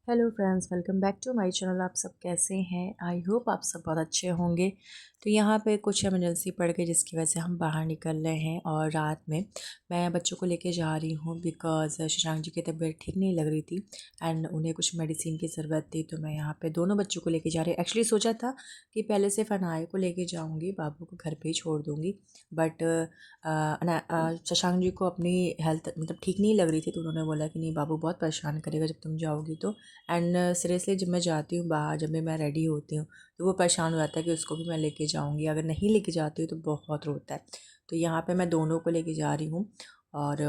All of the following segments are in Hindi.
Hello friends, welcome back to my channel. आप सब कैसे हैं? आई होप आप सब बहुत अच्छे होंगे। तो यहाँ पे कुछ इमरजेंसी पड़ गई जिसकी वजह से हम बाहर निकल रहे हैं और रात में मैं बच्चों को लेके जा रही हूँ बिकॉज़ शशांक जी की तबीयत ठीक नहीं लग रही थी एंड उन्हें कुछ मेडिसिन की ज़रूरत थी। तो मैं यहाँ पे दोनों बच्चों को लेके जा रही हूँ। एक्चुअली सोचा था कि पहले से फनाए को लेके जाऊँगी, बाबू को घर पे ही छोड़ दूँगी, बट शशांक जी को अपनी हेल्थ मतलब ठीक नहीं लग रही थी, तो उन्होंने बोला कि नहीं, बाबू बहुत परेशान करेगा जब तुम जाओगी तो। एंड सीरियसली जब मैं जाती हूँ बाहर, जब मैं रेडी होती हूँ तो वो परेशान हो जाता है कि उसको भी मैं लेके जाऊँगी, अगर नहीं लेके जाती हूँ तो बहुत रोता है। तो यहाँ पे मैं दोनों को लेके जा रही हूँ और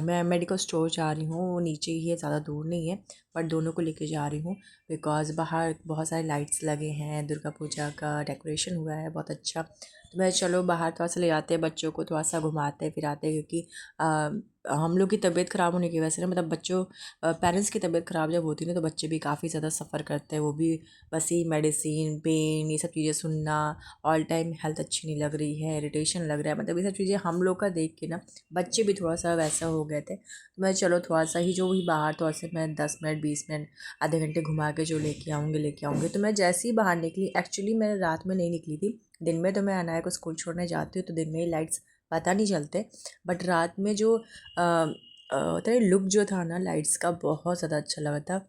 मैं मेडिकल स्टोर जा रही हूँ, वो नीचे ही है, ज़्यादा दूर नहीं है, बट दोनों को लेके जा रही हूँ बिकॉज़ बाहर बहुत सारे लाइट्स लगे हैं, दुर्गा पूजा का डेकोरेशन हुआ है बहुत अच्छा। तो मैं चलो बाहर थोड़ा सा ले जाते हैं बच्चों को, थोड़ा सा घुमाते फिराते, क्योंकि हम लोग की तबीयत ख़राब होने की वजह से ना, मतलब बच्चों पेरेंट्स की तबीयत ख़राब जब होती है ना तो बच्चे भी काफ़ी ज़्यादा सफ़र करते हैं। वो भी बस ही मेडिसिन, पेन, ये सब चीज़ें सुनना, ऑल टाइम हेल्थ अच्छी नहीं लग रही है, इरिटेशन लग रहा है, मतलब ये सब चीज़ें हम लोग का देख के ना बच्चे भी थोड़ा सा वैसा हो गए थे। तो मैं चलो थोड़ा सा ही जो भी बाहर, थोड़ा सा मैं 10 मिनट 20 मिनट आधे घंटे घुमा के जो लेके आऊँगी। तो मैं जैसे ही बाहर निकली, एक्चुअली मैं रात में नहीं निकली थी, दिन में तो मैं अनाया को स्कूल छोड़ने जाती हूँ तो दिन में ही लाइट्स पता नहीं चलते, बट रात में जो होता है लुक जो था ना लाइट्स का, बहुत ज़्यादा अच्छा लगा था।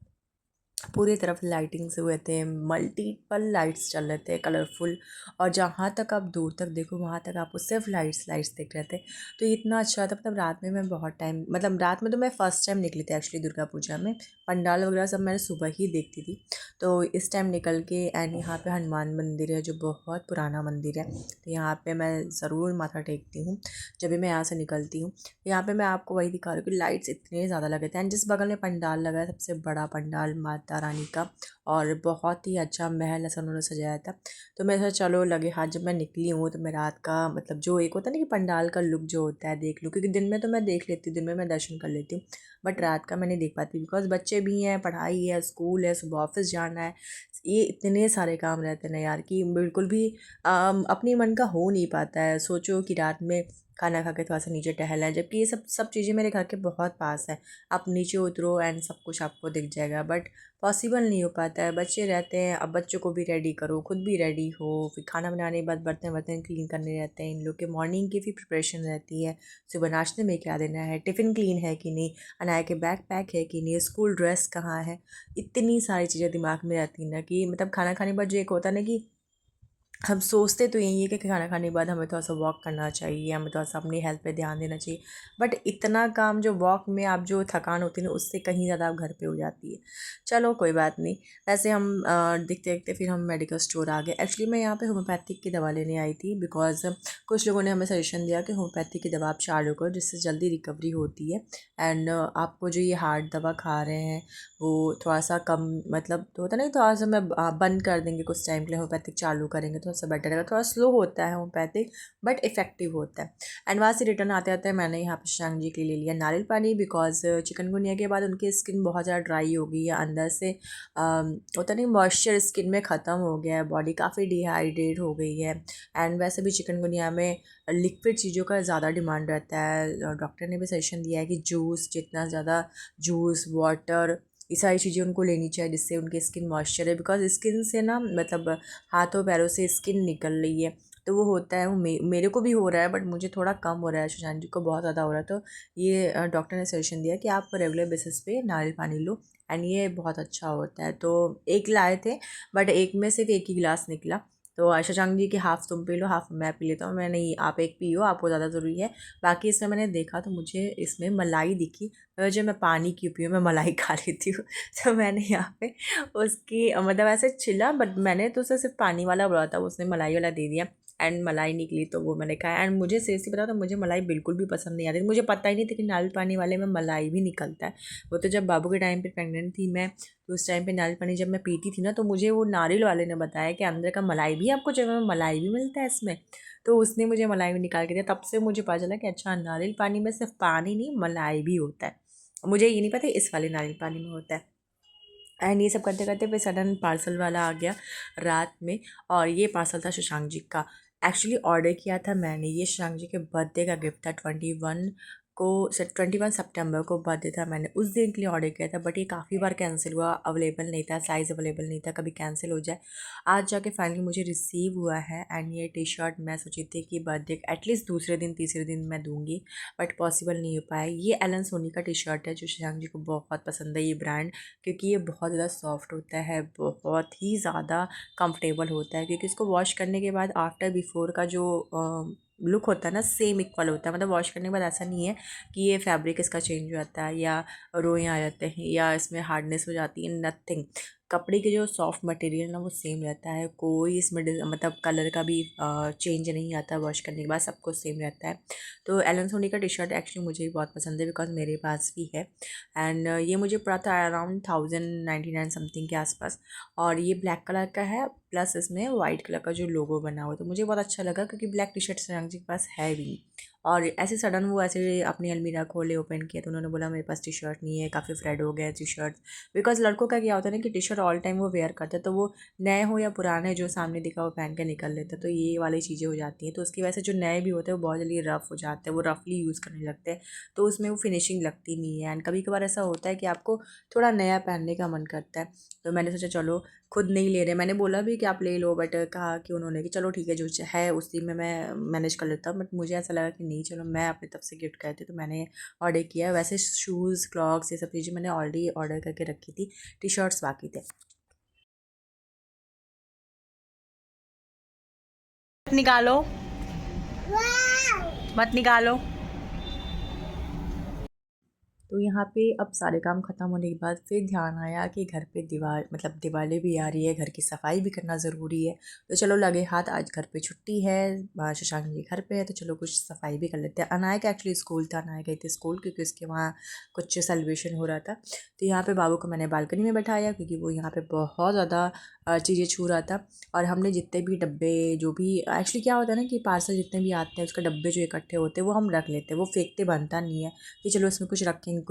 पूरी तरफ लाइटिंग से हुए थे, मल्टीपल लाइट्स चल रहे थे कलरफुल, और जहाँ तक आप दूर तक देखो वहाँ तक आपको सिर्फ लाइट्स लाइट्स दिख रहे थे। तो इतना अच्छा था, मतलब रात में मैं बहुत टाइम, मतलब रात में तो मैं फ़र्स्ट टाइम निकली थी एक्चुअली दुर्गा पूजा में। पंडाल वगैरह सब मैंने सुबह ही देखती थी, तो इस टाइम निकल के, एंड यहाँ पे हनुमान मंदिर है जो बहुत पुराना मंदिर है, तो यहाँ पे मैं ज़रूर माथा टेकती हूँ जब भी मैं यहाँ से निकलती हूँ। यहाँ पे मैं आपको वही दिखा रही हूँ कि लाइट्स इतने ज़्यादा लगे थे, एंड जिस बगल में पंडाल लगा है, सबसे बड़ा पंडाल माता रानी का, और बहुत ही अच्छा महल ऐसा उन्होंने सजाया था। तो मैं सोचा चलो लगे हाथ, जब मैं निकली हूँ तो मैं रात का, मतलब जो एक होता है ना कि पंडाल का लुक जो होता है देख लूँ, क्योंकि दिन में तो मैं देख लेती हूँ, दिन में मैं दर्शन कर लेती हूँ, बट रात का मैं नहीं देख पाती बिकॉज बच्चे भी हैं, पढ़ाई है, स्कूल है, सुबह ऑफिस जाना है, ये इतने सारे काम रहते हैं ना यार कि बिल्कुल भी अपनी मन का हो नहीं पाता है। सोचो कि रात में खाना खा के थोड़ा सा नीचे टहला है, जबकि ये सब सब चीज़ें मेरे घर के बहुत पास है, आप नीचे उतरो एंड सब कुछ आपको दिख जाएगा, बट पॉसिबल नहीं हो पाता है। बच्चे रहते हैं, अब बच्चों को भी रेडी करो, खुद भी रेडी हो, फिर खाना बनाने के बाद बर्तन वर्तन क्लीन करने रहते हैं, इन लोग के मॉर्निंग की भी प्रिपरेशन रहती है, सुबह नाश्ते में क्या देना है, टिफ़िन क्लीन है कि नहीं, अनाया के बैग पैक है कि नहीं, स्कूल ड्रेस कहाँ है, इतनी सारी चीज़ें दिमाग में रहती हैं ना कि मतलब खाना खाने के बाद जो एक होता है ना कि हम सोचते तो यही है कि खाना खाने के बाद हमें थोड़ा सा वॉक करना चाहिए, हमें थोड़ा सा अपनी हेल्थ पे ध्यान देना चाहिए, बट इतना काम जो वॉक में आप जो थकान होती है ना उससे कहीं ज़्यादा आप घर पे हो जाती है। चलो कोई बात नहीं। वैसे हम देखते देखते फिर हम मेडिकल स्टोर आ गए। एक्चुअली मैं यहाँ पे होम्योपैथिक की दवा लेने आई थी बिकॉज कुछ लोगों ने हमें सजेशन दिया कि होम्योपैथिक की दवा आप चालू करो जिससे जल्दी रिकवरी होती है, एंड आपको जो ये हार्ड दवा खा रहे हैं वो थोड़ा सा कम, मतलब तो होता नहीं, थोड़ा सा मैं बंद कर देंगे कुछ टाइम के लिए, होम्योपैथिक चालू करेंगे थोड़ा सा बेटर रहेगा। थोड़ा स्लो होता है होम्योपैथिक, बट इफेक्टिव होता है। एंड वहाँ से रिटर्न आते आते मैंने यहाँ पे शशांक जी के लिए ले लिया नारियल पानी बिकॉज चिकनगुनिया के बाद उनकी स्किन बहुत ज़्यादा ड्राई हो गई है अंदर से, होता नहीं मॉइस्चर स्किन में ख़त्म हो गया है, बॉडी काफ़ी डिहाइड्रेट हो गई है, एंड वैसे भी चिकनगुनिया में लिक्विड चीज़ों का ज़्यादा डिमांड रहता है। डॉक्टर ने भी सजेशन दिया है कि जूस, जितना ज़्यादा जूस, वाटर, ये सारी चीज़ें उनको लेनी चाहिए जिससे उनकी स्किन मॉइस्चर है, बिकॉज स्किन से ना, मतलब हाथों पैरों से स्किन निकल रही है, तो वो होता है, वो मेरे को भी हो रहा है, बट मुझे थोड़ा कम हो रहा है, सुशांत जी को बहुत ज़्यादा हो रहा है। तो ये डॉक्टर ने सजेशन दिया कि आप रेगुलर बेसिस पे नारियल पानी लो, एंड ये बहुत अच्छा होता है। तो एक लाए थे, बट एक में सिर्फ एक ही गिलास निकला, तो शशांक जी की हाफ़ तुम पी लो, हाफ़ मैं पी लेता हूँ। मैं नहीं, आप एक पियो, आपको ज़्यादा ज़रूरी है। बाकी इसमें मैंने देखा तो मुझे इसमें मलाई दिखी, जो मैं पानी क्यों पीऊँ, मैं मलाई खा लेती हूँ। तो मैंने यहाँ पे उसकी मतलब ऐसे छिला, बट मैंने तो उसे सिर्फ पानी वाला बोला था, उसने मलाई वाला दे दिया, एंड मलाई निकली तो वो मैंने खाया। एंड मुझे सीरियसली पता, तो मुझे मलाई बिल्कुल भी पसंद नहीं आ रही, मुझे पता ही नहीं था कि नारियल पानी वाले में मलाई भी निकलता है। वो तो जब बाबू के टाइम पे प्रेग्नेंट थी मैं, तो उस टाइम पे नारियल पानी जब मैं पीती थी ना, तो मुझे वो नारियल वाले ने बताया कि अंदर का मलाई भी आपको जगह में मलाई भी मिलता है इसमें। तो उसने मुझे मलाई भी निकाल के दिया, तब से मुझे पता चला कि अच्छा नारियल पानी में सिर्फ पानी नहीं, मलाई भी होता है। मुझे ये नहीं पता इस वाले नारियल पानी में होता है। एंड ये सब करते करते फिर सडन पार्सल वाला आ गया रात में, और ये पार्सल था शशांक जी का। एक्चुअली ऑर्डर किया था मैंने, ये शशांक जी के बर्थडे का गिफ्ट था, 21 को 21 सितंबर को बर्थडे था, मैंने उस दिन के लिए ऑर्डर किया था, बट ये काफ़ी बार कैंसिल हुआ, अवेलेबल नहीं था, साइज़ अवेलेबल नहीं था, कभी कैंसिल हो जाए। आज जाके फाइनली मुझे रिसीव हुआ है। एंड ये टी शर्ट मैं सोची थी कि बर्थडे एटलीस्ट दूसरे दिन तीसरे दिन मैं दूंगी, बट पॉसिबल नहीं हो पाया। ये एलन सोनी का टी शर्ट है जो शशांक जी को बहुत पसंद है, ये ब्रांड, क्योंकि ये बहुत ज़्यादा सॉफ्ट होता है, बहुत ही ज़्यादा कंफर्टेबल होता है, क्योंकि इसको वॉश करने के बाद आफ्टर बिफोर का जो लुक होता है ना, सेम इक्वल होता है। मतलब वॉश करने के बाद ऐसा नहीं है कि ये फैब्रिक इसका चेंज हो जाता है या रोएँ आ जाते हैं या इसमें हार्डनेस हो जाती है, नथिंग। कपड़े के जो सॉफ्ट मटेरियल ना वो सेम रहता है, कोई इसमें मतलब कलर का भी चेंज नहीं आता, वॉश करने के बाद सब कुछ सेम रहता है। तो एलन सोनी का टी शर्ट एक्चुअली मुझे भी बहुत पसंद है, बिकॉज मेरे पास भी है। एंड ये मुझे पड़ा था अराउंड 1099 समथिंग के आसपास, और ये ब्लैक कलर का है, प्लस इसमें वाइट कलर का जो लोगो बना हुआ, तो मुझे बहुत अच्छा लगा, क्योंकि ब्लैक टी शर्ट श्रेयांक जी के पास है भी। और ऐसे सडन वो ऐसे अपनी अलमीरा खोले, ओपन किया, तो उन्होंने बोला मेरे पास टी शर्ट नहीं है, काफ़ी फ्रेड हो गया टी शर्ट। बिकॉज लड़कों का क्या होता है ना कि टी शर्ट ऑल टाइम वो वेयर करते हैं, तो वो नए हो या पुराने, जो सामने दिखा वो पहन के निकल लेते हैं, तो ये वाली चीज़ें हो जाती हैं। तो उसकी वजह से जो नए भी होते हैं वो बहुत जल्दी रफ़ हो जाते हैं, वो रफली यूज़ करने लगते हैं, तो उसमें वो फिनिशिंग लगती नहीं है। एंड कभी कभार ऐसा होता है कि आपको थोड़ा नया पहनने का मन करता है, तो मैंने सोचा चलो खुद नहीं ले रहे, मैंने बोला भी कि आप ले लो, बट कहा कि उन्होंने कि चलो ठीक है जो है उसी में मैं मैनेज कर लेता हूँ। बट मुझे ऐसा लगा कि नहीं, चलो मैं अपनी तरफ से गिफ्ट करती हूँ, तो मैंने ऑर्डर किया। वैसे शूज़, क्लॉक्स, ये सब चीज़ें मैंने ऑलरेडी ऑर्डर करके रखी थी, टी शर्ट्स बाकी थे। मत निकालो, मत निकालो। तो यहाँ पे अब सारे काम ख़त्म होने के बाद फिर ध्यान आया कि घर पे दिवाली भी आ रही है, घर की सफाई भी करना ज़रूरी है। तो चलो लगे हाथ, आज घर पे छुट्टी है, शशांक जी घर पे है, तो चलो कुछ सफाई भी कर लेते हैं। अनाया का एक्चुअली स्कूल था, अनाया गई थी स्कूल, क्योंकि उसके वहाँ कुछ सेलिब्रेशन हो रहा था। तो यहाँ पे बाबू को मैंने बालकनी में बैठाया, क्योंकि वो यहाँ पे बहुत ज़्यादा चीज़ें छू रहा था। और हमने जितने भी डब्बे, जो भी एक्चुअली क्या होता है ना कि पार्सल जितने भी आते हैं उसके डब्बे जो इकट्ठे होते हैं वो हम रख लेते हैं, वो फेंकते बनता नहीं है कि चलो इसमें कुछ रखेंगे,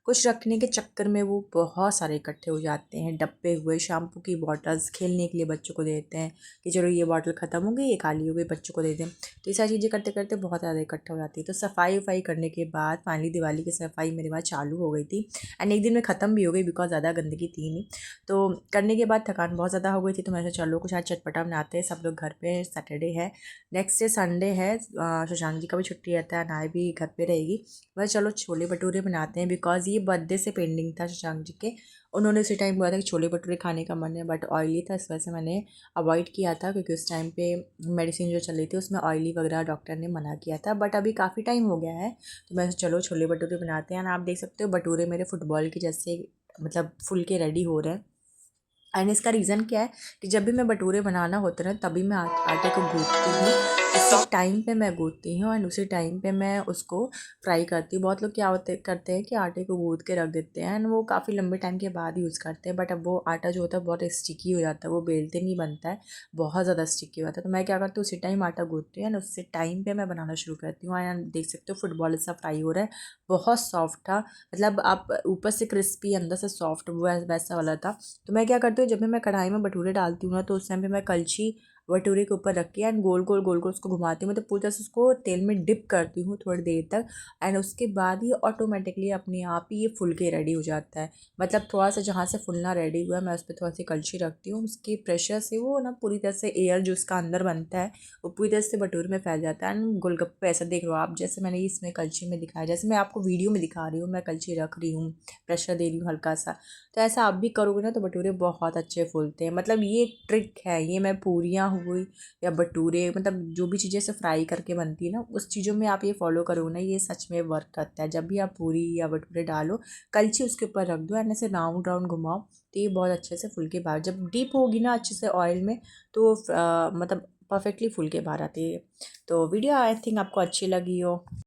कुछ रखने के चक्कर में वो बहुत सारे इकट्ठे हो जाते हैं। डब्बे हुए, शैम्पू की बॉटल्स, खेलने के लिए बच्चों को देते हैं कि चलो ये बॉटल ख़त्म हो गई, ये खाली हो गई, बच्चों को दे दें। तो ये सारी चीज़ें करते करते बहुत ज़्यादा इकट्ठा हो जाती है। तो सफाई वफाई करने के बाद फाइनली दिवाली की सफाई मेरे वहाँ चालू हो गई थी, एंड एक दिन में ख़त्म भी हो गई, बिकॉज ज़्यादा गंदगी थी नहीं। तो करने के बाद थकान बहुत ज़्यादा हो गई थी, तो मैं सोचा चलो कुछ आज चटपटा बनाते हैं, सब लोग घर पे, सैटरडे है, नेक्स्ट डे संडे है, शशांक जी का भी छुट्टी रहता है, नाय भी घर पे रहेगी। बस चलो छोले भटूरे बनाते हैं, बिकॉज ये बर्थडे से पेंडिंग था शशांक जी के। उन्होंने उसी टाइम बोला था कि छोले भटूरे खाने का मन है, बट ऑयली था, इस वजह से मैंने अवॉइड किया था, क्योंकि उस टाइम पे मेडिसिन जो चल रही थी उसमें ऑयली वगैरह डॉक्टर ने मना किया था। बट अभी काफ़ी टाइम हो गया है, तो मैं चलो छोले भटूरे बनाते हैं। आप देख सकते हो भटूरे मेरे फुटबॉल के जैसे मतलब फुल के रेडी हो रहे हैं। एंड इसका रीज़न क्या है कि जब भी मैं भटूरे बनाना होता है ना, तभी मैं आटे को गूँथती हूँ, उसी टाइम पे मैं गूँथती हूँ, एंड उसी टाइम पे मैं उसको फ्राई करती हूँ। बहुत लोग क्या होते करते हैं कि आटे को गूँथ के रख देते हैं, एंड वो काफ़ी लंबे टाइम के बाद यूज़ करते हैं, बट अब वो आटा जो होता है बहुत स्टिकी हो जाता है, वो बेलते नहीं बनता है, बहुत ज़्यादा स्टिकी हो जाता है। तो मैं क्या करती हूँ, उसी टाइम आटा गूँथती हूँ, एंड उसी टाइम पर मैं बनाना शुरू करती हूँ। एंड देख सकते हो फुटबॉल सा फ्राई हो रहा है, बहुत सॉफ्ट था, मतलब आप ऊपर से क्रिस्पी अंदर से सॉफ्ट, वो वैसा वाला था। तो मैं क्या करती हूँ, जब भी मैं कढ़ाई में भटूरे डालती हूँ ना, तो उस टाइम पे मैं कलछी भटूरे के ऊपर रख के एंड गोल गोल गोल गोल उसको घुमाती हूँ, मतलब पूरी तरह से उसको तेल में डिप करती हूँ थोड़ी देर तक। एंड उसके बाद ये ऑटोमेटिकली अपने आप ही ये फुल के रेडी हो जाता है। मतलब थोड़ा सा जहाँ से फुलना रेडी हुआ है, मैं उस पर थोड़ा सी कलछी रखती हूँ, उसकी प्रेशर से वो ना पूरी तरह से एयर जो उसका अंदर बनता है वो पूरी तरह से भटूरे में फैल जाता है। एंड गोलगप्पे ऐसा देख लो आप, जैसे मैंने इसमें कलछी में दिखाया, जैसे मैं आपको वीडियो में दिखा रही हूँ, मैं कलछी रख रही हूँ, प्रेशर दे रही हूँ हल्का सा। तो ऐसा आप भी करोगे ना तो भटूरे बहुत अच्छे फूलते हैं। मतलब ये ट्रिक है, ये मैं पूरियाँ हुई या भटूरे, मतलब जो भी चीज़ें से फ्राई करके बनती है ना, उस चीज़ों में आप ये फॉलो करो ना, ये सच में वर्क करता है। जब भी आप पूरी या भटूरे डालो, कलछी उसके ऊपर रख दो एंड ऐसे राउंड राउंड घुमाओ, तो ये बहुत अच्छे से फुल के बाहर जब डीप होगी ना अच्छे से ऑयल में, तो मतलब परफेक्टली फुल के बाहर आती है। तो वीडियो आई थिंक आपको अच्छी लगी हो।